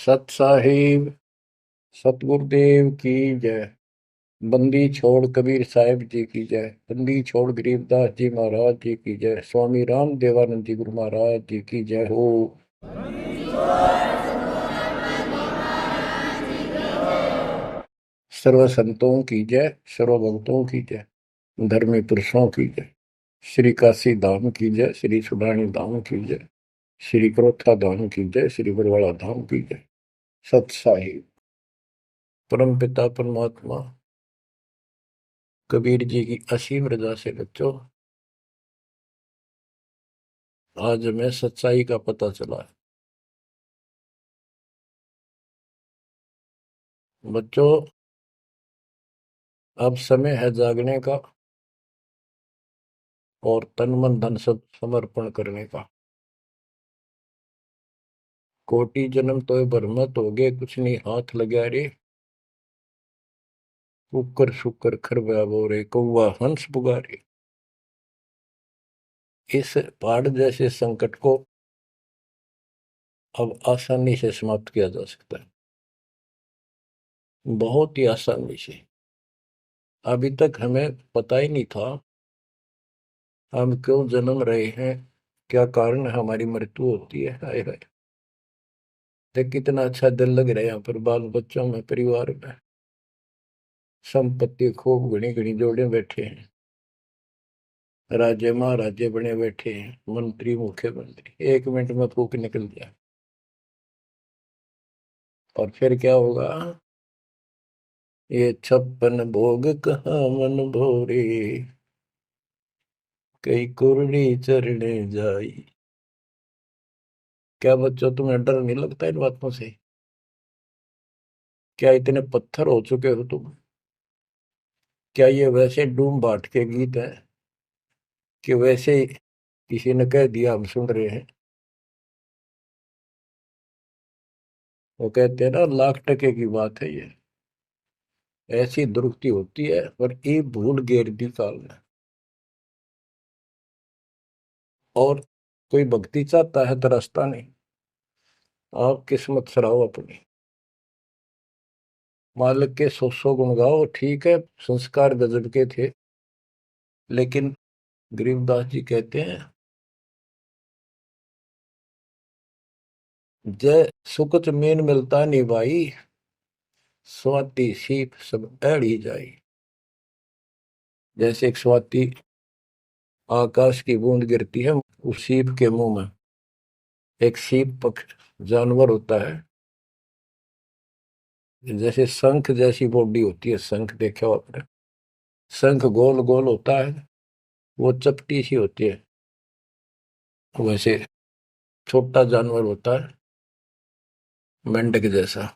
सत साहिब सतगुरुदेव की जय। बंदी छोड़ कबीर साहिब जी की जय। बंदी छोड़ गरीबदास जी महाराज जी की जय। स्वामी राम देवानंद जी गुरु महाराज जी की जय हो। सर्व संतों की जय, सर्व भक्तों की जय, धर्मी पुरुषों की जय। श्री काशी धाम की जय, श्री सुडानी धाम की जय, श्री क्रोथा धाम की जय, श्री बरवाड़ा धाम की जय। सत साहिब परम पिता परमात्मा कबीर जी की असीम रजा से बच्चों आज हमें सच्चाई का पता चला है। बच्चों अब समय है जागने का और तन मन धन सब समर्पण करने का। कोटि जन्म तो भरमत हो गए, कुछ नहीं हाथ लगा रे। कुकर शुकर खरबा बोरे, कौवा हंस पुगारे। इस पहाड़ जैसे संकट को अब आसानी से समाप्त किया जा सकता है, बहुत ही आसानी से। अभी तक हमें पता ही नहीं था हम क्यों जन्म रहे हैं, क्या कारण है हमारी मृत्यु होती है। हाय हाय, देख कितना अच्छा दिल लग रहा है यहाँ पर, बाल बच्चों में, परिवार में। संपत्ति खूब घनी घनी जोड़े बैठे हैं, राजे महाराजे बने बैठे हैं, मंत्री मुख्यमंत्री, 1 मिनट में फूक निकल जाए। और फिर क्या होगा? ये 56 भोग कहाँ मन भोरे, कई कुर्री चरणे जाई। क्या बच्चों तुम्हें डर नहीं लगता इन बातों से? क्या इतने पत्थर हो चुके हो तुम? क्या ये वैसे डूम बाट के गीत हैं कि वैसे ही किसी ने कह दिया हम सुन रहे हैं? वो कहते हैं ना, लाख टके की बात है ये। ऐसी दुरुक्ति होती है पर ये भूल गेर दी काल ने। और कोई भक्ति चाहता है तो रास्ता नहीं। आप किस्मत सराहो अपनी, मालिक के 100 गुण गाओ, ठीक है संस्कार गजब के थे। लेकिन गरीबदास जी कहते हैं, जय सुकुच मेन मिलता नहीं भाई, स्वाति सीप सब एड़ी जाई। जैसे एक स्वाति आकाश की बूंद गिरती है उस सीप के मुंह में। एक सीप पक्ष जानवर होता है, जैसे शंख जैसी बॉडी होती है। शंख देखा हो आपने? शंख गोल गोल होता है, वो चपटी सी होती है। वैसे छोटा जानवर होता है, मेंढक जैसा,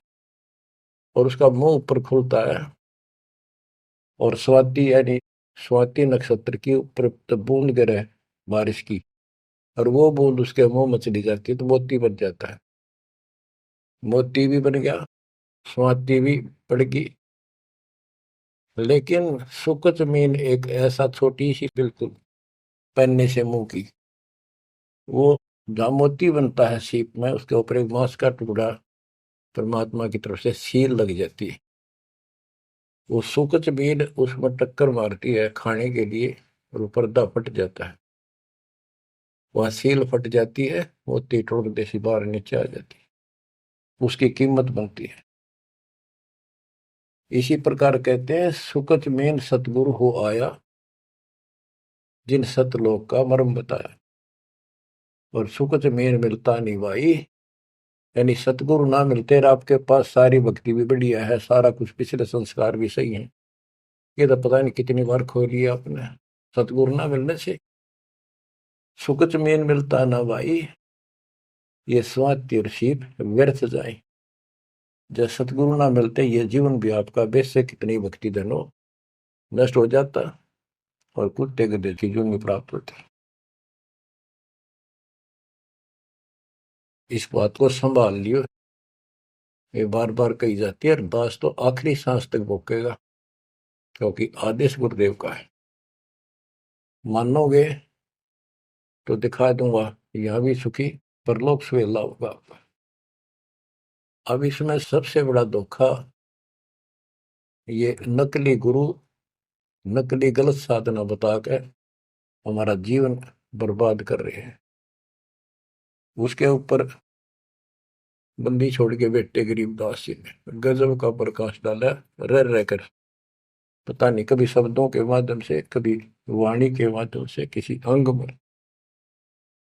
और उसका मुंह ऊपर खुलता है। और स्वाति यानी स्वाति नक्षत्र की ऊपर जब बूंद गिरे बारिश की, और वो बूंद उसके मुंह में चली जाती है तो मोती बन जाता है। मोती भी बन गया, स्वाति भी पड़ गई। लेकिन सुकच मीन एक ऐसा छोटी सी, बिल्कुल पन्ने से मुंह की, वो जहाँ मोती बनता है सीप में, उसके ऊपर एक मांस का टुकड़ा परमात्मा की तरफ से सील लग जाती है। वो सुकच मीन उसमें टक्कर मारती है खाने के लिए, और वो पर्दा फट जाता है। वह सील फट जाती है, मोती टुकड़े से बाहर नीचे आ जाती है, उसकी कीमत बनती है। इसी प्रकार कहते हैं, सुकच मेन सतगुरु हो आया, जिन सतलोक का मर्म बताया। और सुकच मेन मिलता नहीं भाई, यानी सतगुरु ना मिलते और आपके पास सारी भक्ति भी बढ़िया है, सारा कुछ पिछले संस्कार भी सही है, ये तो पता नहीं कितनी बार खो लिया आपने। सतगुरु ना मिलने से सुकच मेन मिलता ना भाई, ये स्वाति और सीप व्यर्थ जाए। जब सतगुरु ना मिलते ये जीवन भी आपका वैसे कितनी भक्ति धनो नष्ट हो जाता, और कुत्ते गधे की जून प्राप्त होती। इस बात को संभाल लियो, ये बार बार कही जाती है, और दास तो आखिरी सांस तक भोगेगा, क्योंकि आदेश गुरुदेव का है। मानोगे तो दिखा दूंगा, यहाँ भी सुखी परलोक सुहेला होगा आपका। अब इसमें सबसे बड़ा धोखा ये नकली गुरु, नकली गलत साधना बता के हमारा जीवन बर्बाद कर रहे हैं। उसके ऊपर बंदी छोड़ के बेटे गरीबदास जी ने गजब का प्रकाश डाला, रह रहकर। पता नहीं कभी शब्दों के माध्यम से, कभी वाणी के माध्यम से, किसी अंग में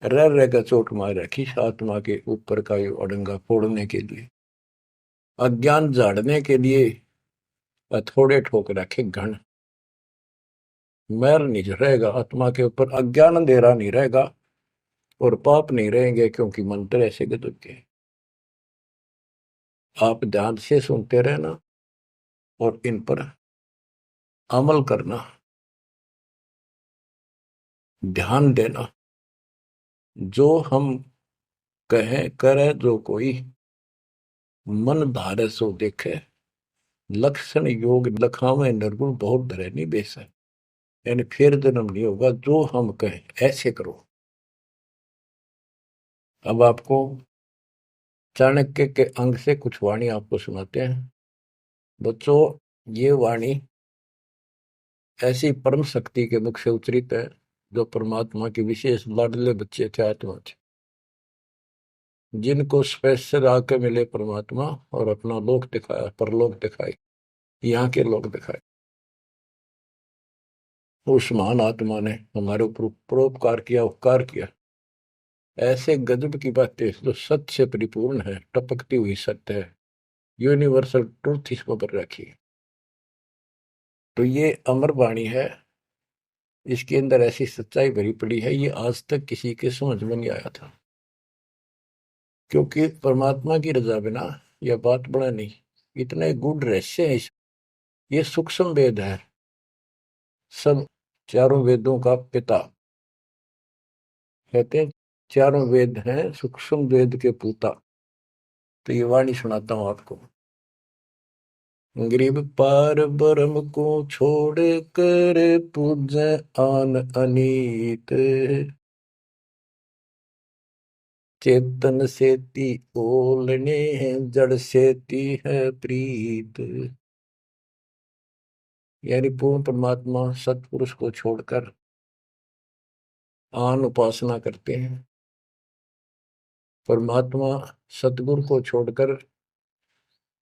रह रहकर चोट मार रखी आत्मा के ऊपर का ये अड़ंगा फोड़ने के लिए, अज्ञान झाड़ने के लिए। थोड़े ठोक रखे घन, मैल नहीं रहेगा आत्मा के ऊपर, अज्ञान अंधेरा नहीं रहेगा और पाप नहीं रहेंगे, क्योंकि मंत्र ऐसे गजब के। आप ध्यान से सुनते रहना और इन पर अमल करना, ध्यान देना। जो हम कहें करे जो कोई, मन धारे सो देखे, लक्षण योग लखावे निर्गुण बहुत धरे नहीं बेस है। यानी फिर जन्म नहीं होगा, जो हम कहें ऐसे करो। अब आपको चाणक्य के अंग से कुछ वाणी आपको सुनाते हैं। बच्चों, ये वाणी ऐसी परम शक्ति के मुख से उच्चरित है, जो परमात्मा के विशेष लाडले बच्चे थे, आत्मा थे, जिनको स्पेशल आके मिले परमात्मा और अपना लोक दिखाया, परलोक दिखाए, यहाँ के लोक दिखाए। उस महान आत्मा ने हमारे ऊपर परोपकार किया, उपकार किया। ऐसे गजब की बातें जो सत्य से परिपूर्ण है, टपकती हुई सत्य है, यूनिवर्सल ट्रूथ इसको पर रखी। तो ये अमर वाणी है, इसके अंदर ऐसी सच्चाई भरी पड़ी है, ये आज तक किसी के समझ में नहीं आया था। क्योंकि परमात्मा की रजा बिना यह बात बड़ा नहीं, इतने गूढ़ रहस्य है। ये सूक्ष्म वेद है, सब चारों वेदों का पिता कहते हैं, चारों वेद हैं सूक्ष्म वेद के पूता। तो ये वाणी सुनाता हूं आपको। गरीब पार ब्रह्म को छोड़ कर पूजे आन अनीत, चेतन सेती ओलने जड़ सेती है प्रीत। यानी पूर्ण परमात्मा सतपुरुष को छोड़कर आन उपासना करते हैं। परमात्मा सतगुरु को छोड़कर,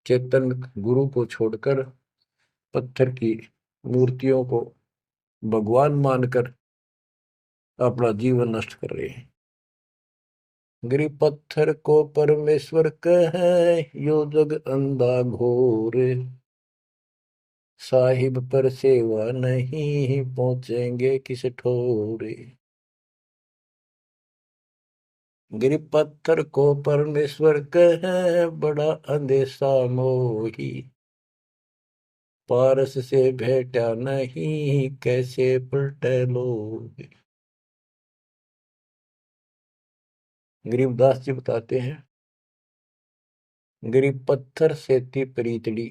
चेतन गुरु को छोड़कर पत्थर की मूर्तियों को भगवान मानकर अपना जीवन नष्ट कर रहे हैं। गरीब पत्थर को परमेश्वर कहे, यो जग अंधा घोर, साहिब पर सेवा नहीं पहुंचेंगे किस ठोरे। गरीब पत्थर को परमेश्वर कहे, बड़ा अंदेशा मोही, पारस से भेटा नहीं कैसे पलटे लोग। गरीबदास जी बताते हैं, गरीब पत्थर से थी प्रीतड़ी,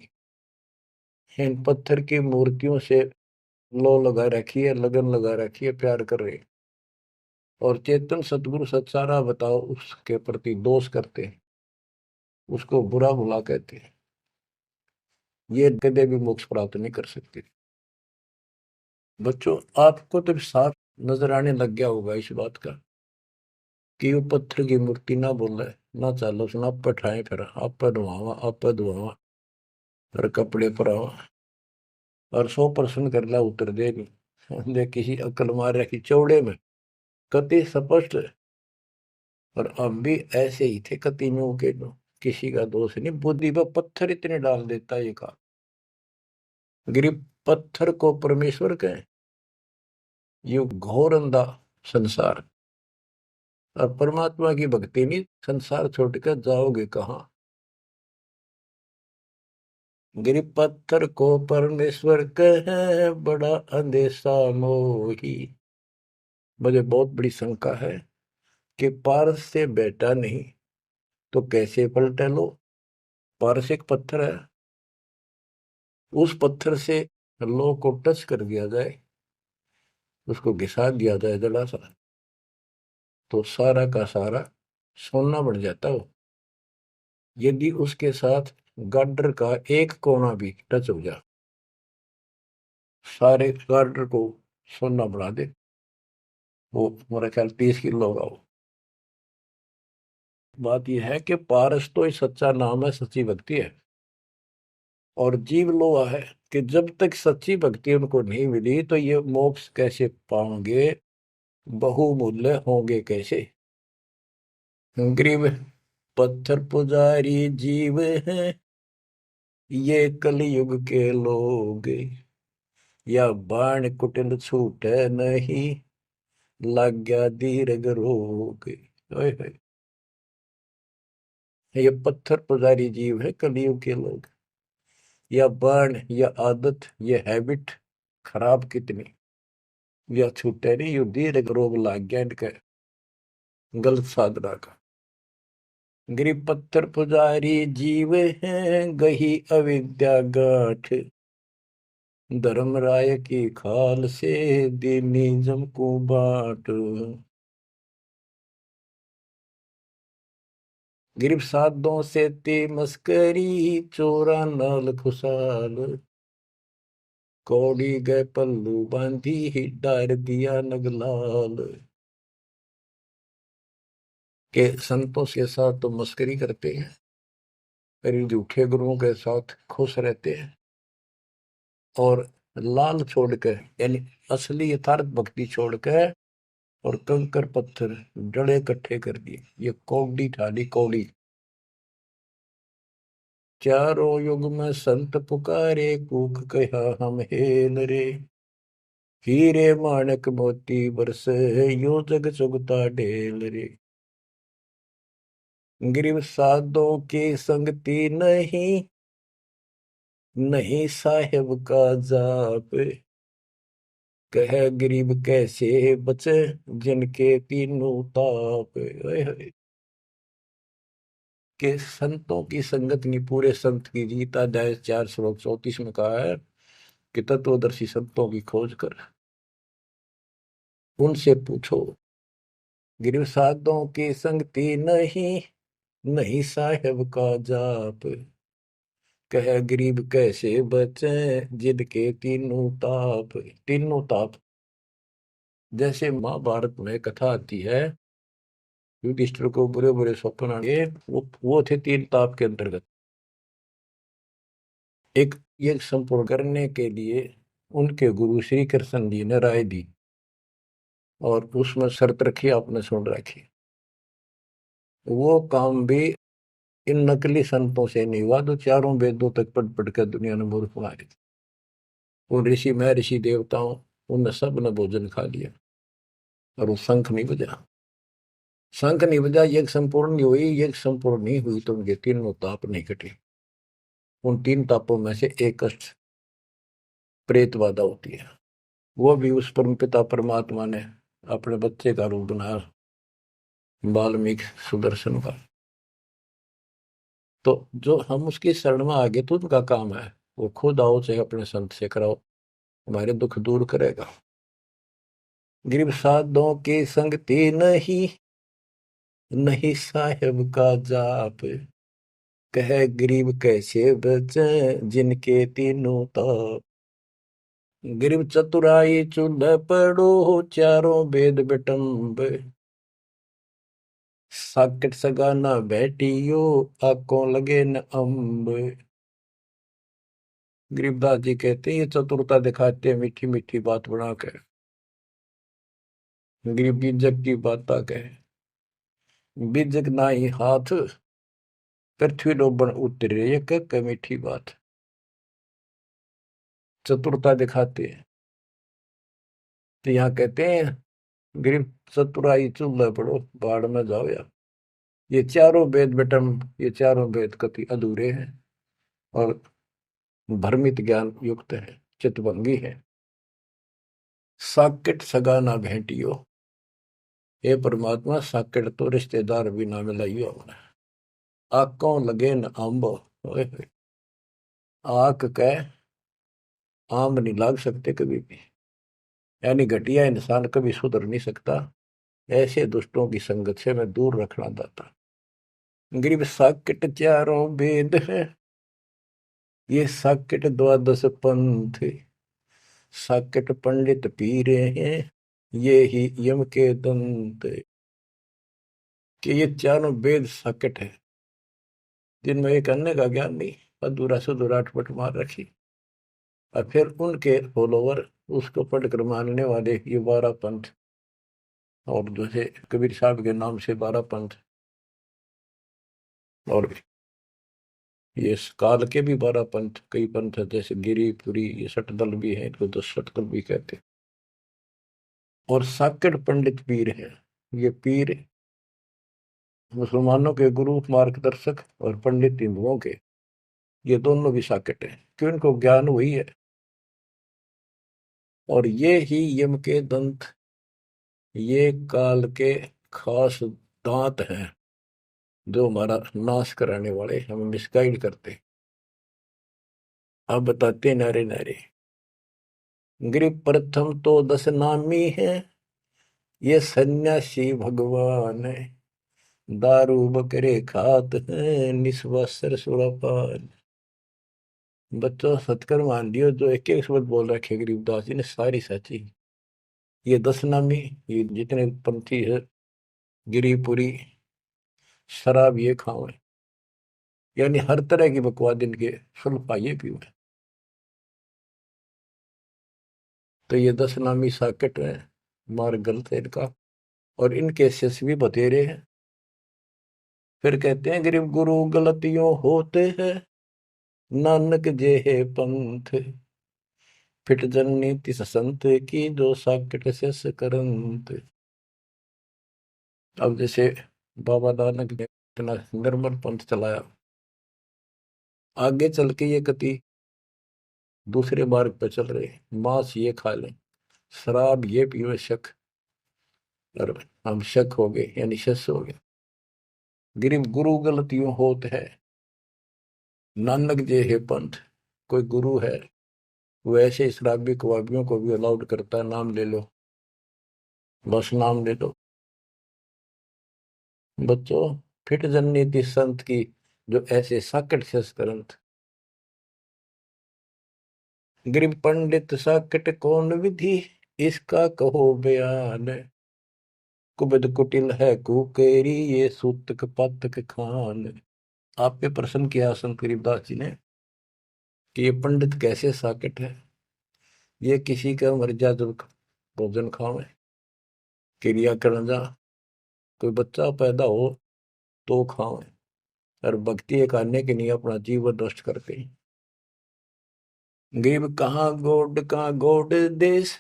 इन पत्थर की मूर्तियों से लो लगा रखी है, लगन लगा रखी है, प्यार कर रहे। और चेतन सतगुरु सत्सारा बताओ उसके प्रति दोष करते हैं, उसको बुरा भुला कहते हैं। ये कदे भी मोक्ष प्राप्त नहीं कर सकते। बच्चों, आपको तो साफ नजर आने लग गया होगा इस बात का कि वो पत्थर की मूर्ति ना बोले, ना चालो सुना, आप पठाए, फिर आप धुआवा, आप धुआवा, फिर कपड़े पर आवा और 100% कर ला उतर दे नहीं। दे किसी अकल मार रखी चौड़े में, कति स्पष्ट। और अब भी ऐसे ही थे कतियों के, किसी का दोष नहीं, बुद्धि पर पत्थर इतने डाल देता ये का। गरीब पत्थर को परमेश्वर कहे, ये घोर अंधा संसार। और परमात्मा की भक्ति नहीं, संसार छोड़कर जाओगे कहाँ। गरीब पत्थर को परमेश्वर कहे, बड़ा अंदेशा मोही। मुझे बहुत बड़ी शंका है कि पारस से बेटा नहीं तो कैसे पलटे लो। पारस एक पत्थर है, उस पत्थर से लो को टच कर दिया जाए, उसको घिसा दिया जाए जरा सा, तो सारा का सारा सोना बन जाता हो। यदि उसके साथ गार्डर का एक कोना भी टच हो जाए, सारे गार्डर को सोना बना दे, वो मेरा ख्याल 30 किलो होगा वो। बात यह है कि पारस तो ही सच्चा नाम है, सच्ची भक्ति है। और जीव लोहा है कि जब तक सच्ची भक्ति उनको नहीं मिली तो ये मोक्ष कैसे पाएंगे, बहुमूल्य होंगे कैसे। गरीब पत्थर पुजारी जीव हैं ये कलयुग के लोग, या बाण कुटिल छूटे नहीं, लग गया दीर्घ रोग। ओए होए, ये पत्थर पुजारी जीव है कलयुग के लोग, या बाण या आदत, ये हैबिट खराब कितनी, या छूटे नहीं, यू दीर्घ रोग लग गया इनके गलत साधना का। गरीब पत्थर पुजारी जीव हैं गही अविद्या गाठ, धर्मराय की खाल से दीनिज्म को बाट। गिरब साधों से ते मस्करी, चोरा नाल खुशाल, कौड़ी गए पल्लू बांधी ही डार दिया नगलाल। के संतों के साथ तो मस्करी करते हैं, पर झूठे गुरुओं के साथ खुश रहते हैं, और लाल छोड़कर यानी असली यथार्थ भक्ति छोड़कर और कंकर पत्थर डले इकट्ठे कर दिए, ये कौड़ी ठाली कौड़ी। चारों युग में संत पुकारे, कूक कहा हम हेल रे, हीरे माणक मोती बरसे, यो जग चुगता ढेल रे। गिरव साधों की संगति नहीं, नहीं साहेब का जाप, कह गरीब कैसे बचे, जिनके तीनों ताप। ओए होए, के संतों की संगत नहीं, पूरे संत की जीत। अध्याय 4 श्लोक 34 में कहा है कि तत्वदर्शी संतों की खोज कर उनसे पूछो। गिरव साधों की संगति नहीं, नहीं साहेब का जाप, कह गरीब कैसे बचे, जिनके तीनों ताप। तीनों ताप, जैसे महाभारत में कथा आती है, युधिष्ठिर को बुरे बुरे स्वप्न आए, वो थे 3 ताप के अंतर्गत। एक ये संपूर्ण करने के लिए उनके गुरु श्री कृष्ण जी ने राय दी, और उसमें शर्त रखी, आपने सुन रखी। वो काम भी इन नकली संतों से नहीं हुआ, तो चारों वेदों तक पढ़ पढ़ कर दुनिया ने मूर्ख मारे थे। उन ऋषि में ऋषि देवताओं, उन सब ने भोजन खा लिया, और वो शंख नहीं बजा। शंख नहीं बजा, यज्ञ संपूर्ण नहीं हुई, यज्ञ संपूर्ण नहीं हुई तो उनके तीनों ताप नहीं कटे। उन 3 तापों में से एक कष्ट प्रेत बाधा होती है, वो भी उस परम पिता परमात्मा ने अपने बच्चे का रूप बनाया, वाल्मीकि सुदर्शन का। तो जो हम उसकी शरण में आगे तो उनका काम है, वो खुद आओ चाहे अपने संत से कराओ, हमारे दुख दूर करेगा। गरीब साधों की संगति नहीं, नहीं साहेब का जाप, कह गरीब कैसे बचे, जिनके तीनों ताप। गरीब चतुराई चूल्हे पड़ो, चारों वेद बिटम्ब, साकिट सगाना बैठियो, आंखों लगे न अम्ब। गरीबदास जी कहते हैं ये चतुरता दिखाते हैं मीठी मीठी बात बना कर, गरीब बीजक की बात कहे, बीजक ना ही हाथ, पृथ्वी डोबन उतरे, ये कह मीठी बात। चतुरता दिखाते हैं, तो यहाँ कहते हैं गरीब चतुराई चूल्हे पड़ो, बाढ़ में जाओ यार। ये चारों वेद बेटम, ये चारों वेद कति अधूरे हैं और भ्रमित ज्ञान युक्त है, चितभंगी है। साकेट सगा ना भेंटियो, हे परमात्मा साकेट तो रिश्तेदार भी ना मिलाइयो हमने। आंखों लगे न आंब, ओए होए, आंख कह आम नहीं लाग सकते कभी भी, यानी घटिया इंसान कभी सुधर नहीं सकता। ऐसे दुष्टों की संगत से मैं दूर रखना चाहता। गरीब साकेट चारों वेद है, ये साकेट द्वादश पंथ, साकेट पंडित पीरे हैं, ये ही यम के दंत। कि ये चारों वेद साकेट है, जिनमें एक अन्य का ज्ञान नहीं, अधूरा सुधूरा अटपट मार रखी। और फिर उनके फॉलोवर उसको पढ़कर मानने वाले ये 12 पंथ, और जैसे कबीर साहब के नाम से 12 पंथ, और ये काल के भी 12 पंथ, कई पंथ है, जैसे गिरिपुरी, ये सटदल भी है, इनको 10 सटदल भी कहते हैं। और साकेट पंडित पीर है, ये पीर मुसलमानों के गुरु मार्गदर्शक और पंडित हिंदुओं के, ये दोनों भी साकेट है, क्यों इनको ज्ञान वही है। और ये ही यम के दंत, ये काल के खास दांत हैं, जो हमारा नाश कराने वाले, हमें मिसगाइड करते। अब बताते नारे नारे। गिरि प्रथम तो 10 नामी है, ये सन्यासी भगवान है, दारू बकरे खात है, निस्वासर सुरापान। बच्चों सत्कर मान लियो, जो एक एक शब्द बोल रखे गरीबदास जी ने सारी सच्ची। ये 10 नामी, ये जितने पंथी है, गिरिपुरी, शराब ये खाओ, यानी हर तरह की बकवाद इनके सुन पाइए पीओ। तो ये 10 नामी साकेट है, मार्ग गलत है इनका, और इनके शिष्य भी बतेरे हैं। फिर कहते हैं गरीब गुरु गलतियों होते हैं, नानक जे है पंथ, फिट जननी तिस संत की, जो साकेट शिष्य करंत। अब जैसे बाबा नानक ने इतना निर्मल पंथ चलाया, आगे चल के ये कति दूसरे मार्ग पर चल रहे, मांस ये खा लें, शराब ये पियो शक, और हम शक हो गए, यानी शस हो गए। गरीब गुरु गलतियों होत है, नानक जे है पंथ। कोई गुरु है, वो ऐसे शराबी कबाबियों को भी अलाउड करता है, नाम ले लो, बस नाम ले लो। बच्चों फिट जननीति संत की, जो ऐसे साकट शस करंत। गरीब पंडित साकट कौन विधि, इसका कहो बयान, कुबद कुटिल है कुकेरी, ये सूतक पातक खान। आप पे प्रश्न किया संत गरीबदास जी ने कि ये पंडित कैसे साकेट है, ये किसी का मर्यादा भोजन खावे, क्रिया करना जा, कोई बच्चा पैदा हो तो खावे, और भक्ति करने के लिए अपना जीवन नष्ट करते हैं। गरीब कहाँ गोड देश,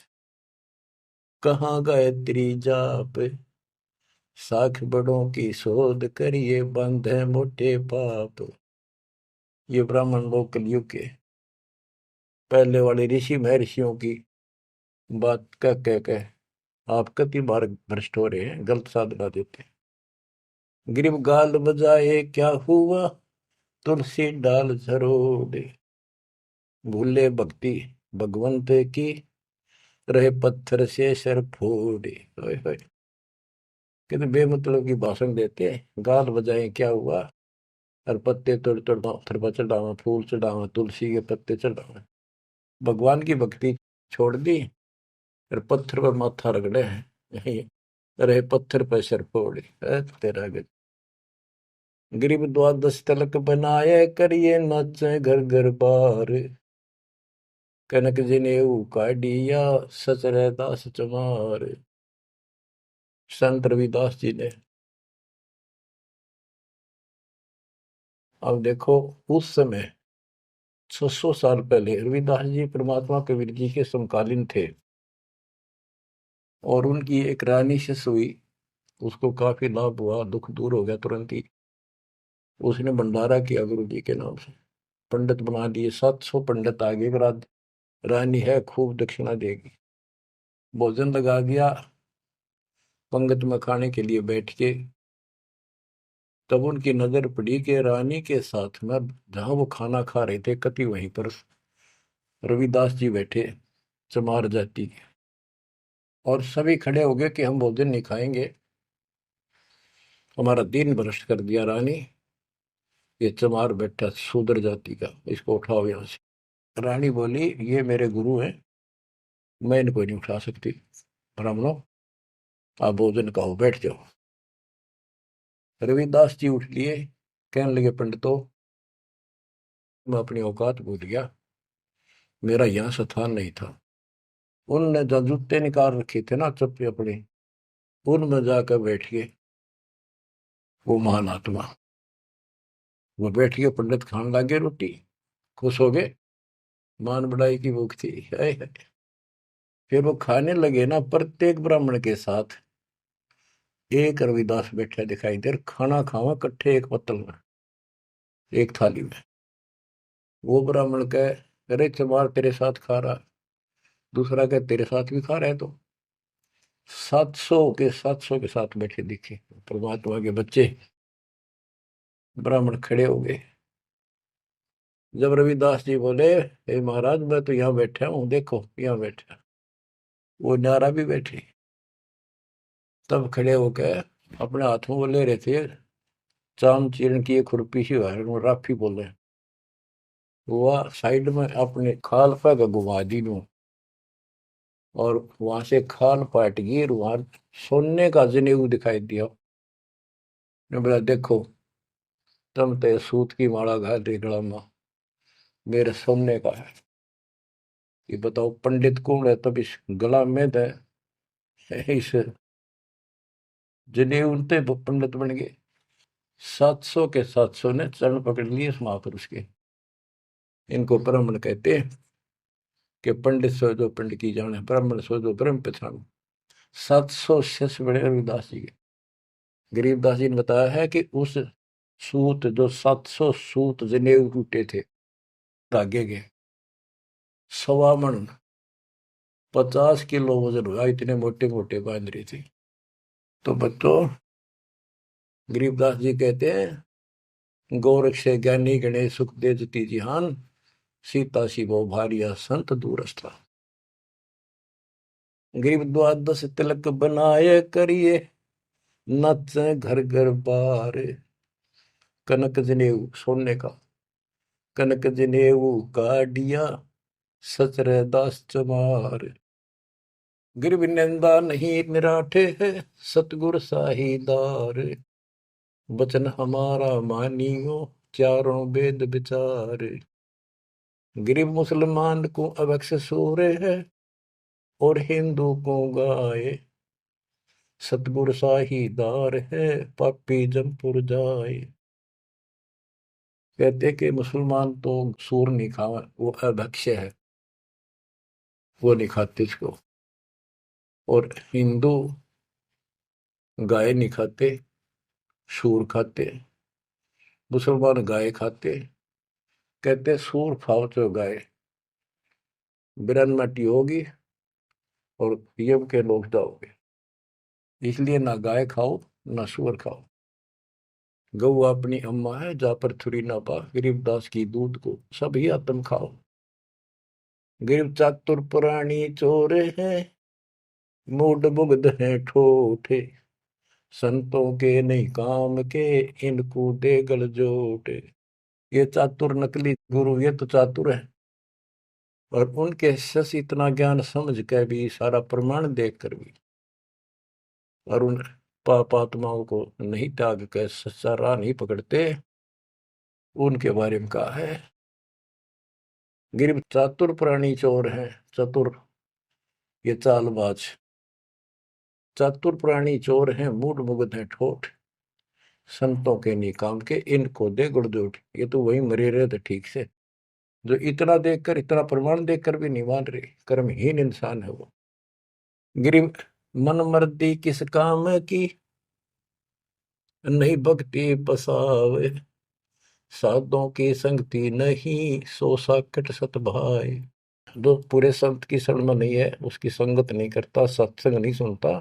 कहाँ गायत्री जाप, साख बड़ों की शोध करिए, बंधे मोटे पाप। ये ब्राह्मण लोग कलयुग के पहले वाले ऋषि महर्षियों की बात कह आप कति बार भ्रष्ट हो रहे हैं, गलत साधना देते हैं। गिरिब गाल बजाए क्या हुआ, तुलसी डाल झरोड़े, भूले भक्ति भगवंत की, रहे पत्थर से सर फोड़े। कितने बेमतलब की भाषण देते हैं, गाल बजाए क्या हुआ, और पत्ते तोड़ तोड़ पत्थर पर चढ़ावा, फूल चढ़ावा, तुलसी के पत्ते चढ़ावा, भगवान की भक्ति छोड़ दी, और पत्थर पर माथा रगड़े हैं, रहे पत्थर पर सर फोड़े। तेरा गज गरीब द्वादश तलक बनाए, करिए नाचे घर घर बार, कनक जनेऊ काढ़िया, सच रहदास चमार। संत रविदास जी ने, अब देखो उस समय 600 साल पहले रविदास जी परमात्मा कबीर जी के समकालीन थे, और उनकी एक रानी शिष्य हुई, उसको काफी लाभ हुआ, दुख दूर हो गया तुरंत ही। उसने भंडारा किया गुरु जी के नाम से, पंडित बना दिए, 700 पंडित आगे, रानी है खूब दक्षिणा देगी। भोजन लगा दिया, पंगत में खाने के लिए बैठ के, तब उनकी नजर पड़ी कि रानी के साथ में जहां वो खाना खा रहे थे, कति वहीं पर रविदास जी बैठे, चमार जाति के। और सभी खड़े हो गए कि हम भोजन नहीं खाएंगे, हमारा दिन भ्रष्ट कर दिया रानी। ये चमार बैठा शूद्र जाति का, इसको उठाओ यहां से। रानी बोली ये मेरे गुरु हैं, मैं इनको नहीं उठा सकती। ब्राह्मणों आप भोजन कहो, बैठ जाओ। रविदास जी उठ लिए, कहने लगे पंडितों मैं अपनी औकात भूल गया, मेरा यहाँ स्थान नहीं था। उनने जो जूते निकाल रखे थे ना चप्पे अपने, उनमें जाकर बैठ गए वो महान आत्मा। वो बैठ गए, पंडित खाने लगे रोटी, खुश हो गए, मान बढ़ाई की भूख थी। हाय हाय। फिर वो खाने लगे ना, प्रत्येक ब्राह्मण के साथ एक रविदास बैठा दिखाई दे, खाना खावा इकट्ठे एक पत्तल में, एक थाली में। वो ब्राह्मण कहे अरे चमार तेरे साथ खा रहा, दूसरा कहे तेरे साथ भी खा रहा है। तो 700 के साथ बैठे दिखे परमात्मा के बच्चे। ब्राह्मण खड़े हो गए। जब रविदास जी बोले हे महाराज मैं तो यहाँ बैठा हूँ, देखो यहाँ बैठा, वो नारा भी बैठे। तब खड़े होकर अपने हाथ में वो ले रहे थे चाम चीरण की एक खुरपी सी राफी बोले, वो साइड में अपने खाल पर घुमा दी नू, और वहां से खाल पाट गई, वहां सोने का जनेऊ दिखाई दिया। ने बोला देखो तुम तो सूत की माला घाल रही गला में, मेरे सोने का है। ये बताओ पंडित कौन है, तब इस गला में दे इस जनेऊ उनते पंडित बन गए। 700 ने चरण पकड़ लिए इस महापुरुष के। इनको ब्राह्मण कहते हैं कि पंडित सो जो पंडित की जाने, ब्राह्मण सो जो ब्रह्म पहचानो। 700 शिष्य बड़े रविदास जी के। गरीबदास जी ने बताया है कि उस सूत जो 700 सूत जनेऊ टूटे थे धागे के, 1.25 मन 50 किलो वजन हुआ, इतने मोटे मोटे बांध रही थी। तो बच्चों गरीबदास जी कहते हैं गोरख से ज्ञानी गणेश सुख दे जती जिहान, सीता शिवो भारिया संत दूरस्था। गरीब द्वादश तिलक बनाए करिए, नच घर घर बार। कनक जनेऊ सोने का, कनक जनेऊ काडिया, सचर दास चमार। गिरव निंदा नहीं निराठे है, सतगुर साहीदार। वचन हमारा मानियो, चारों वेद विचार। गरीब मुसलमान को अवक्ष सूरे है, और हिंदू को गाए। सतगुर साहीदार है, पापी जमपुर जाए। कहते कि मुसलमान तो सूर नहीं खावा, वो अभक्ष्य है, वो नहीं खाते इसको। और हिंदू गाय नहीं खाते, सूर खाते। मुसलमान गाय खाते। कहते सूर खाओ तो गाय बिरन मटी होगी और यम के लोग जाओगे, इसलिए ना गाय खाओ ना सूअर खाओ। गऊ अपनी अम्मा है, जा पर थुरी ना पा, गरीबदास की दूध को सभी आत्म खाओ। गरीब चातुर पुरानी चोर है, मूड मुग्ध है ठोठे। संतों के नहीं काम के, इनको दे गल जोटे। ये चातुर नकली गुरु ये तो चातुर है, और उनके शिष्य इतना ज्ञान समझ के भी, सारा प्रमाण देख कर भी, और उन पाप आत्माओं को नहीं त्याग कर सच्चा राह नहीं पकड़ते। उनके बारे में कहा है गिर चातुर प्राणी चोर है। चतुर ये चालबाज, चातुर प्राणी चोर हैं, मूड मुग्ध है ठोठ। संतों के नहीं काम के, इनको दे गुड़जोट। ये तो वही मरे रहे थे ठीक से, जो इतना देखकर, इतना प्रमाण देखकर भी नहीं मान रहे, कर्महीन इंसान है वो। गिरी मन मर्दी किस काम की, नहीं भक्ति बसावे। साधों की संगति नहीं, सो साकट सत भाई। जो पूरे संत की शरण में नहीं है, उसकी संगत नहीं करता, सत्संग नहीं सुनता,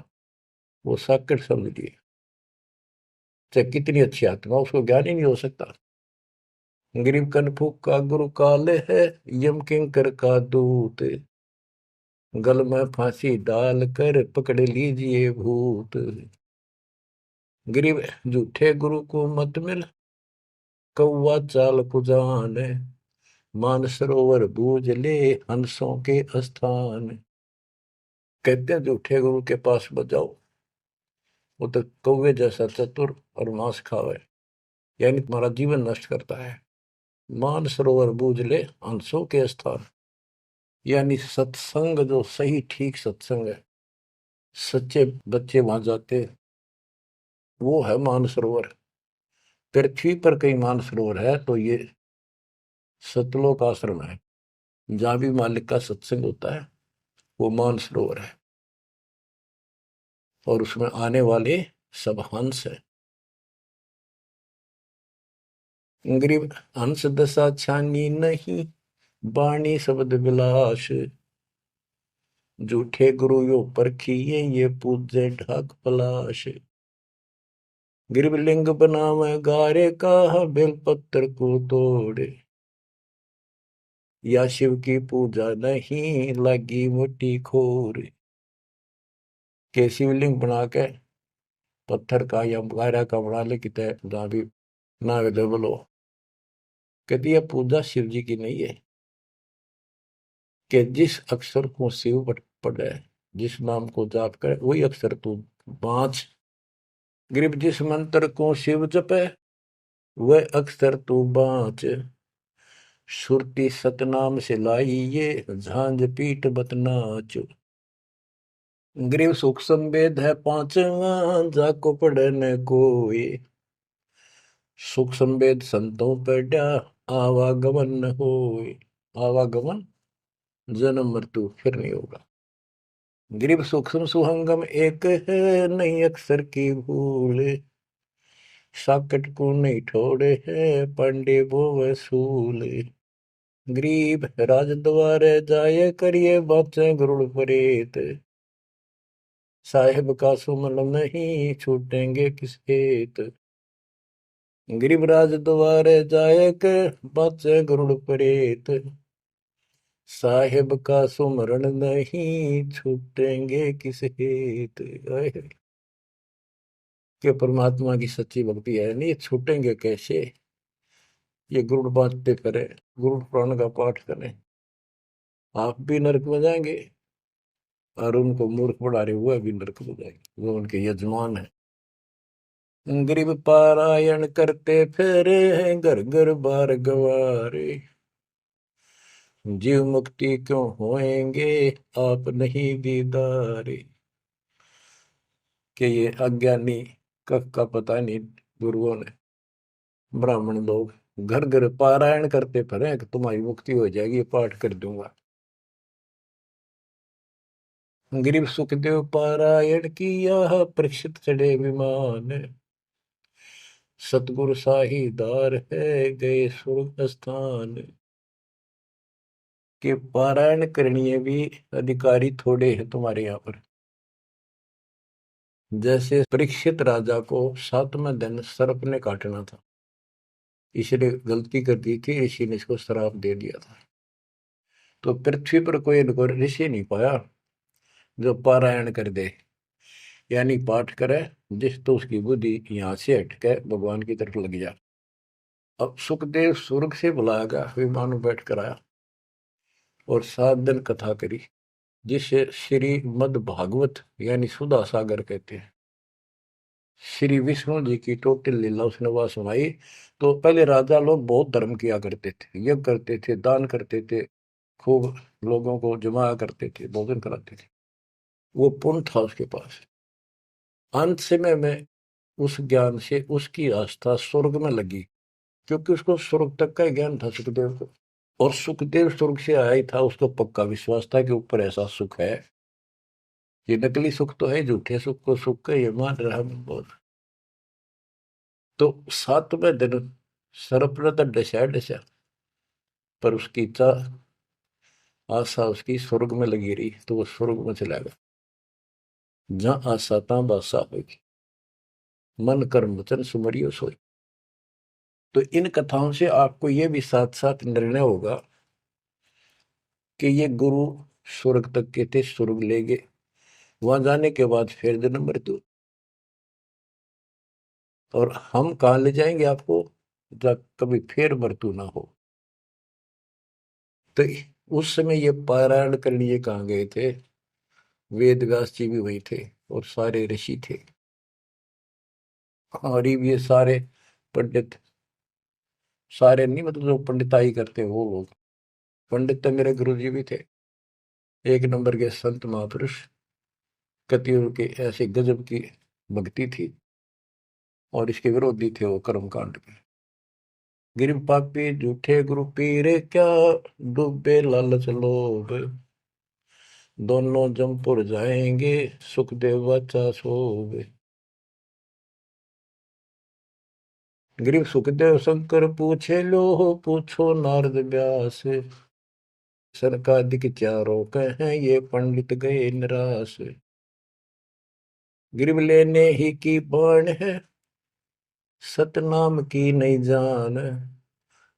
वो साकट समझिए। चाहे कितनी अच्छी आत्मा, उसको ज्ञान ही नहीं हो सकता। गरीब कनफूक का गुरु काले है, यम किंकर का दूत। गल में फांसी डाल कर पकड़ लीजिए भूत। गरीब झूठे गुरु को मत मिल, कौवा चाल कुजान, मानसरोवर बूझ ले हंसों के स्थान। कहते हैं झूठे गुरु के पास बजाओ, वो तो कौवे जैसा चतुर और मांस खावे, यानी तुम्हारा जीवन नष्ट करता है। मानसरोवर बूझ ले हंसों के स्थान, यानी सत्संग जो सही ठीक सत्संग है, सच्चे बच्चे वहां जाते, वो है मानसरोवर। पृथ्वी पर कई मानसरोवर है, तो ये सतलोक आश्रम है, जहां भी मालिक का सत्संग होता है, वो मानसरोवर है। और उसमें आने वाले सब हंस है। गरीब हंस दशा छानी नहीं, बाणी शब्द विलास। झूठे गुरु यो परखिए, ये पूजे ढाक पलाश। गिरब लिंग बनावे गारे का, बेलपत्र को तोड़े। या शिव की पूजा नहीं, लगी मोटी खोर। के शिवलिंग बना के पत्थर का या गारा का बना ले, कितने जहां भी ना अवेलेबल हो, कहती है पूजा शिव जी की नहीं है। कि जिस अक्षर को शिव पढ़े, जिस नाम को जाप करे, वही अक्षर तू बाँच। ग्रीब जिस मंत्र को शिव जपे, वह अक्षर तू बाँच। सुरती सतनाम से लाई ये, झांझ पीठ बतनाच। ग्रीव सुख संवेद है पांचवा, जाको पढ़े न कोई। सुख संवेद संतों पढ़ा, आवागमन न होए। आवागमन जन्म मृत्यु फिर नहीं होगा। गिरिव सूक्ष्म सुहंगम एक है, नहीं अक्षर की भूल। साकट को नहीं ठोड़े है, पांडे वो वसूल। गरीब राज द्वारे जाए, करिए बातें गरुड़ परेत। साहेब का सुमन नहीं, छूटेंगे किस हेत। गरीब राज द्वारे जाए, कर बातें गरुड़ परेत। साहेब का सुमरण नहीं, छूटेंगे किस हेत। कि परमात्मा की सच्ची भक्ति है नहीं, छूटेंगे कैसे। ये गुरुड़ बांटते करें, गुरुड़ पुराण का पाठ करें, आप भी नरक में जाएंगे, और उनको मूर्ख बना रहे हुए भी नरक में जाएंगे, वो उनके यजमान है। गरीब पारायण करते फेरे हैं, घर घर बार गवारे। जीव मुक्ति क्यों होएंगे, आप नहीं दीदारे। कि ये अज्ञानी कख का पता नहीं, गुरुओं ने, ब्राह्मण लोग घर घर पारायण करते फिरे कि तुम्हारी मुक्ति हो जाएगी, पाठ कर दूंगा। गरीब सुखदेव पारायण किया, परीक्षित चढ़े विमान। सतगुरु साहीदार है, गए स्वर्ग स्थान। के पारायण करनी भी अधिकारी थोड़े हैं तुम्हारे यहाँ पर। जैसे परीक्षित राजा को 7वें दिन सर्प ने काटना था, इसलिए गलती कर दी थी, ऋषि ने इसको श्राप दे दिया था। तो पृथ्वी पर कोई इनको ऋषि नहीं पाया जो पारायण कर दे, यानी पाठ करे, जिस तो उसकी बुद्धि यहाँ से हटके भगवान की तरफ लग जा। अब सुखदेव स्वर्ग से बुलाया गया, विमान में बैठ कर आया और 7 दिन कथा करी, जिसे श्रीमद् भागवत यानी सुधा सागर कहते हैं। श्री विष्णु जी की टोटल लीला उसने वह सुनाई। तो पहले राजा लोग बहुत धर्म किया करते थे, यज्ञ करते थे, दान करते थे, खूब लोगों को जमाया करते थे, भोजन कराते थे, वो पुण्य था उसके पास। अंत समय में उस ज्ञान से उसकी आस्था स्वर्ग में लगी, क्योंकि उसको स्वर्ग तक का ज्ञान था सुखदेव को। और सुखदेव स्वर्ग से आया ही था, उसको पक्का विश्वास था कि ऊपर ऐसा सुख है। ये नकली सुख तो है, झूठे सुख को सुख का ये मान रहा मैं बहुत। तो 7वें दिन सर्प ने तो डसा डसा, पर उसकी इच्छा आशा उसकी स्वर्ग में लगी रही, तो वो स्वर्ग में चला गया। जहां आशा तहां बासा होगी, मन कर्म वचन सुमरियो सोई। तो इन कथाओं से आपको ये भी साथ साथ निर्णय होगा कि ये गुरु स्वर्ग तक के थे, स्वर्ग ले गए, वहां जाने के बाद फिर जन्म मृत्यु। और हम कहाँ ले जाएंगे आपको, जब कभी फिर मृत्यु ना हो। तो उस समय ये पारायण करने लिए कहाँ गए थे? वेद व्यास जी भी वही थे और सारे ऋषि थे, और ये सारे पंडित, सारे नहीं मतलब जो पंडिताई करते वो लोग। पंडित तो मेरे गुरु जी भी थे, एक नंबर के संत महापुरुष। कतियों की ऐसी गजब की भक्ति थी, और इसके विरोधी थे वो कर्म कांड के। गिर पापी झूठे गुरु पीरे क्या, डूबे लालच लोभ, दोनों जमपुर जाएंगे, सुखदेव वाचा सोवे। गिरीव सुखदेव शंकर पूछे लो, पूछो नारद व्यास, सरकादिक चारों कहें ये पंडित गए निराश। गिरीव लेने ही की बाण है, सतनाम की नहीं जान,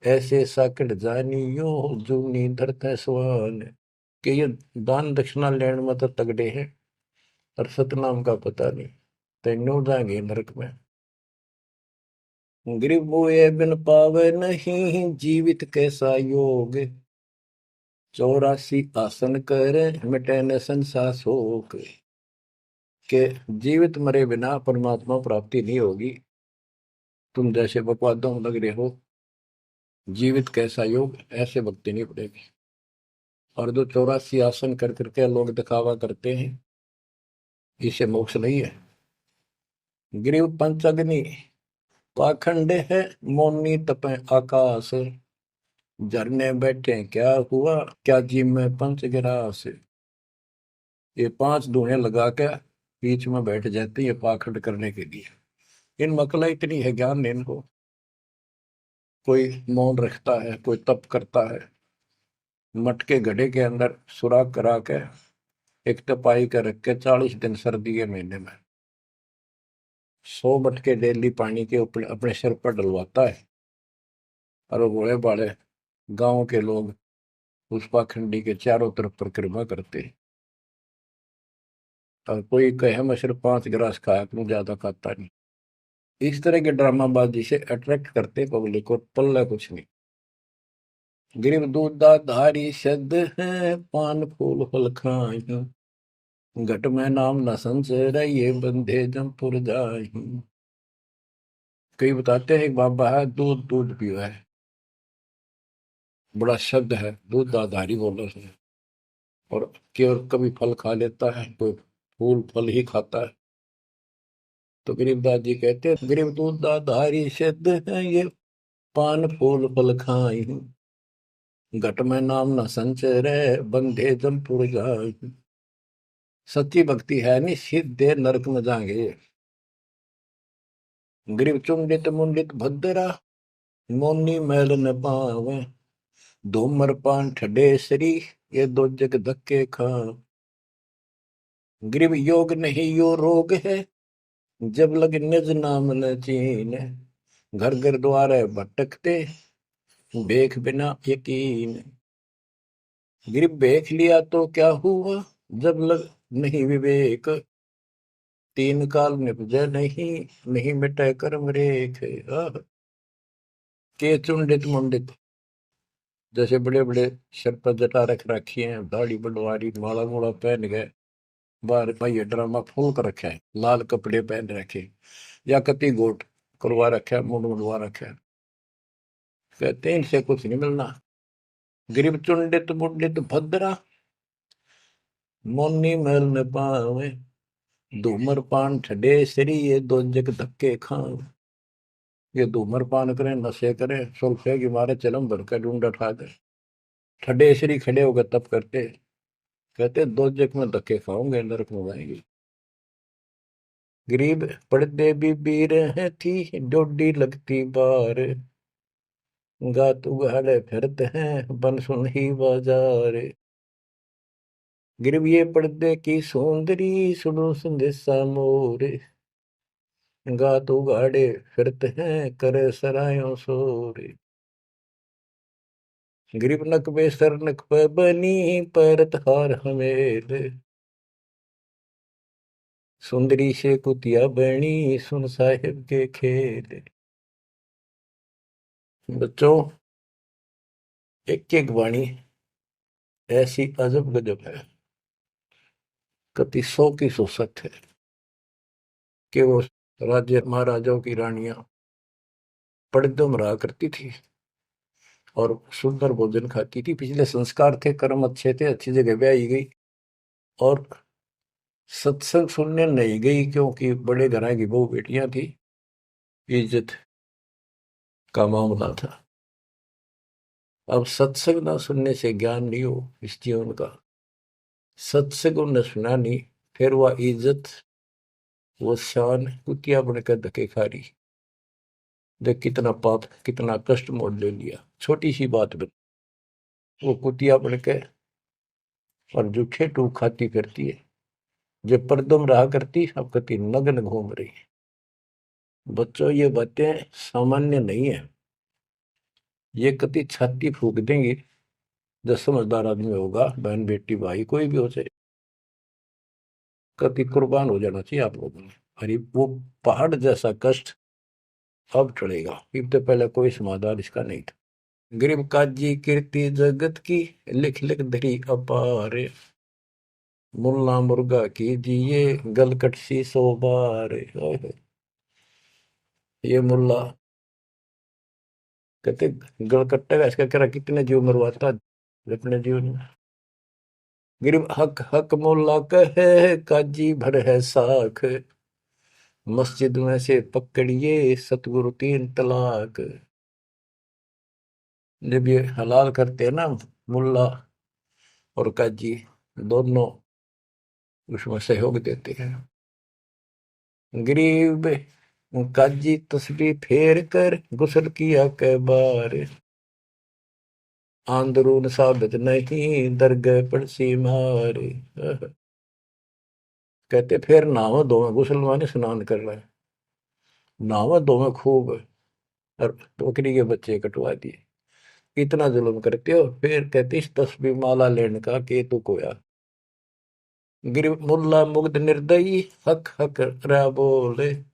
ऐसे साकट जानियो, जूनी धरते स्वान। कि ये दान दक्षिणा लेने में तो तगड़े हैं, और सतनाम का पता नहीं, तेनों जाएंगे नरक में। गिरीव मोए बिन पावे नहीं, जीवित कैसा योग, 84 आसन करे, मिटे न संसार शोक। के जीवित मरे बिना परमात्मा प्राप्ति नहीं होगी। तुम जैसे बकवादों में लग रहे हो, जीवित कैसा योग, ऐसे भक्ति नहीं पड़ेगी। और जो 84 आसन कर करके लोग दिखावा करते हैं, इसे मोक्ष नहीं है। गिरीव पंचअग्नि पाखंड है, मौनी तपे आकाश, झरने बैठे क्या हुआ, क्या जी में पंच गिरास। ये 5 धुएं लगा के बीच में बैठ जाते हैं पाखंड करने के लिए। इन मकला इतनी है ज्ञान नहीं इनको। कोई मौन रखता है, कोई तप करता है, मटके घड़े के अंदर सुराख करा के एक तपाई कर रख के 40 दिन सर्दी के महीने में 100 मटके डेली पानी के ऊपर अपने सिर पर डलवाता है, और वो बड़े बड़े गांव के लोग उस पाखंडी के चारों तरफ परिक्रमा करते हैं। और कोई कहे मैं सिर्फ 5 गिलास खाया करूं, ज्यादा खाता नहीं। इस तरह के ड्रामाबाजी से अट्रैक्ट करते पब्लिक को, पल्ला कुछ नहीं। गिरिव दूधा धारी शब्द है, पान फूल फल खाई, घट में नाम न संचय, ये बंधे जमपुर जाई। कई बताते हैं एक बाबा है, दूध दूध पियो है, बड़ा शब्द है, दूध दाधारी बोलो से। और केवल कभी फल खा लेता है, कोई फूल फल ही खाता है। तो गरीबदास जी कहते हैं, गरीब दूध दाधारी शब्द है, ये पान फूल फल खाई, घट में नाम न संचय रहे, बंधे जमपुर जाई। सच्ची भक्ति है नहीं, सीधे नरक में जाएंगे। गरीब चुंडित मुंडित भद्रा, मोनी मैल न पावे, धूमर पान ठडेसरी, ये दो जग धक्के खा। गरीब योग नहीं यो रोग है, जब लग निज नाम न चीन, घर घर द्वारे भटकते, बेख बिना यकीन। गरीब बेख लिया तो क्या हुआ, जब लग नहीं विवेक, तीन काल निपजे नहीं, नहीं मिटे कर्म रेख। के चुंडित मुंडित, जैसे बड़े बड़े सर पर जटा रख रखी है, दाढ़ी बंडवारी, माला मोला पहन गए, बाहर भाई ड्रामा फूल कर रखा है, लाल कपड़े पहन रखे, या कति गोट करवा रखा है, मुंड मुंडवा रखा है। कहते हैं इनसे कुछ नहीं मिलना। गरीब चुंडित मुंडित भद्रा, मोनी मैल न पावे, धूमर पान ठडे सरी, ये दो जग धक्के खाओ। ये धूमर पान करें, नशे करें, सुल्फे की मारे चलम भर कर ढूंढ उठा दे, ठडे सरी खड़े होकर तप करते, कहते दो जग में धक्के खाओगे, नरक में जाएंगे। गरीब पड़ते भी बीर है थी, डोडी लगती बार, गात उगाड़े फिरते हैं, बन सुन ही बाजार। गरीब ये पर्दे की सौंदरी, सुनो संदेशा मोर, गात उगाड़े फिरते हैं, करे सरायों शोर। गरीब नक पे सर नक पे बनी, पैरत हार हमेल, सुंदरी से कुतिया बनी, सुन साहिब के खेल। बच्चों, एक एक वाणी ऐसी अजब गजब है, कति 100 की 100 सत्य है कि वो राज्य महाराजाओं की रानियां पर्दों में रहा करती थी और सुंदर भोजन खाती थी। पिछले संस्कार थे, कर्म अच्छे थे, अच्छी जगह ब्याही गई और सत्संग सुनने नहीं गई क्योंकि बड़े घरां की बहू बेटियां थी, इज्जत का मामला था। अब सत्संग ना सुनने से ज्ञान नहीं हो इस जीवन का, सत्संग उन्हें सुना नहीं, फिर वह इज्जत वो शान कुतिया बनकर धके खा रही। देख कितना पाप, कितना कष्ट मोल ले लिया छोटी सी बात बन, वो कुतिया बनके और जूठे टूक खाती फिरती है। जब पर्दम रहा करती अब कति नग्न घूम रही। बच्चों, ये बातें सामान्य नहीं है, ये कति छाती फूक देंगी। जो समझदार आदमी होगा, बहन बेटी भाई कोई भी हो जाए, कति कुर्बान हो जाना चाहिए आप लोगों ने। अरे वो पहाड़ जैसा कष्ट अब चढ़ेगा, इससे पहले कोई समाधान इसका नहीं था। गरीब काजी कीर्ति जगत की, लिख लिख धरी अपार, मुल्ला मुर्गा कीजिए गलकट सी 100 बार। ये मुल्ला कहते गलकट्टे का इसका कह कितने जीव मरवाता अपने जीवन में। गरीब हक हक मुल्ला कहे काजी भर है साख, मस्जिद में से पकड़िए सतगुरु 3 तलाक। जब ये हलाल करते हैं ना मुल्ला और काजी दोनों उसमें सहयोग देते हैं। गरीब काजी तस्बीह फेर कर गुस्ल किया कै बार, आंदरून साबित नहीं दरगह पड़सी मार। कहते फिर नहावा धोवे, गुस्ल माने स्नान कर रहा है, नहावा धोवे खूब और बकरी के बच्चे कटवा दिए। इतना जुल्म करते हो, फिर कहते इस तस्बीह माला लेने का के तू कोया। गिर मुल्ला मुग्ध निर्दयी हक हक रहा बोले,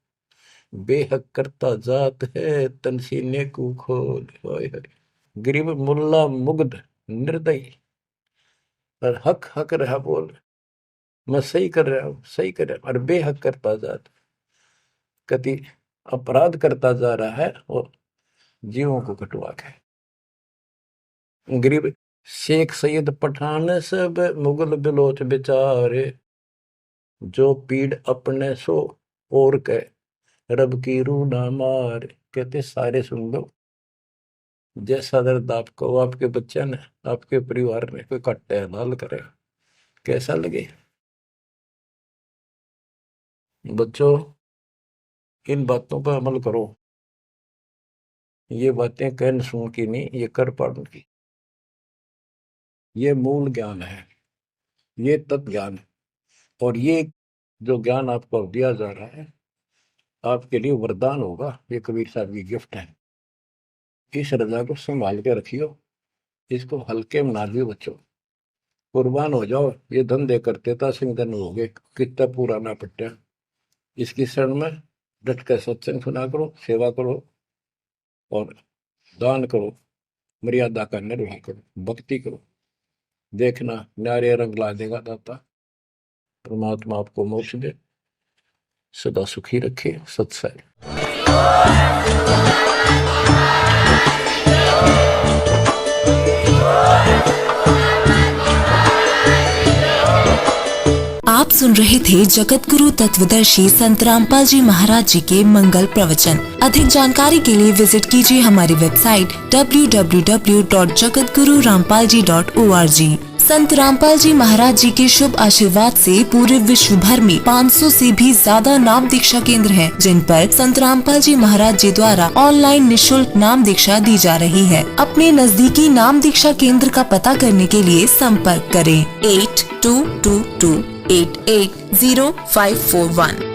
बेहक करता जात है तनसीने को खोल। गरीब मुल्ला मुग्ध निर्दयी और हक हक रहा बोल, मैं सही कर रहा हूं, सही कर रहा हूं, और बेहक करता जात, कति अपराध करता जा रहा है और जीवों को कटवा के। गरीब शेख सैयद पठान सब मुगल बिलोच बेचारे, जो पीड़ अपने सो और के रब की रूह ना मार। कहते सारे सुन लो, जैसा दर्द आपको आपके बच्चे ने आपके परिवार में कोई कट्टे हलाल करे कैसा लगे। बच्चों, इन बातों पर अमल करो, ये बातें कहन सुन की नहीं, ये कर पाड़न की। ये मूल ज्ञान है, ये तत्व ज्ञान है, और ये जो ज्ञान आपको दिया जा रहा है आपके लिए वरदान होगा। ये कबीर साहब की गिफ्ट है, इस रजा को संभाल के रखियो, इसको हल्के में ना दियो बच्चों, कुर्बान हो जाओ। ये धंधे करते था सिंह धन हो गए, कितना पूरा ना पट्टा। इसकी शरण में डट कर सत्संग सुना करो, सेवा करो और दान करो, मर्यादा का निर्वाह करो, भक्ति करो। देखना न्यारे रंग ला देगा दाता। परमात्मा आपको मोक्ष दे, सदा सुखी रखे। सत्संग। आप सुन रहे थे जगत गुरु तत्वदर्शी संत रामपाल जी महाराज जी के मंगल प्रवचन। अधिक जानकारी के लिए विजिट कीजिए हमारी वेबसाइट www.jagatgururampalji.org। संत रामपाल जी महाराज जी के शुभ आशीर्वाद से पूरे विश्व भर में 500 से भी ज्यादा नाम दीक्षा केंद्र हैं, जिन पर संत रामपाल जी महाराज जी द्वारा ऑनलाइन निशुल्क नाम दीक्षा दी जा रही है। अपने नजदीकी नाम दीक्षा केंद्र का पता करने के लिए संपर्क करें 8222880541।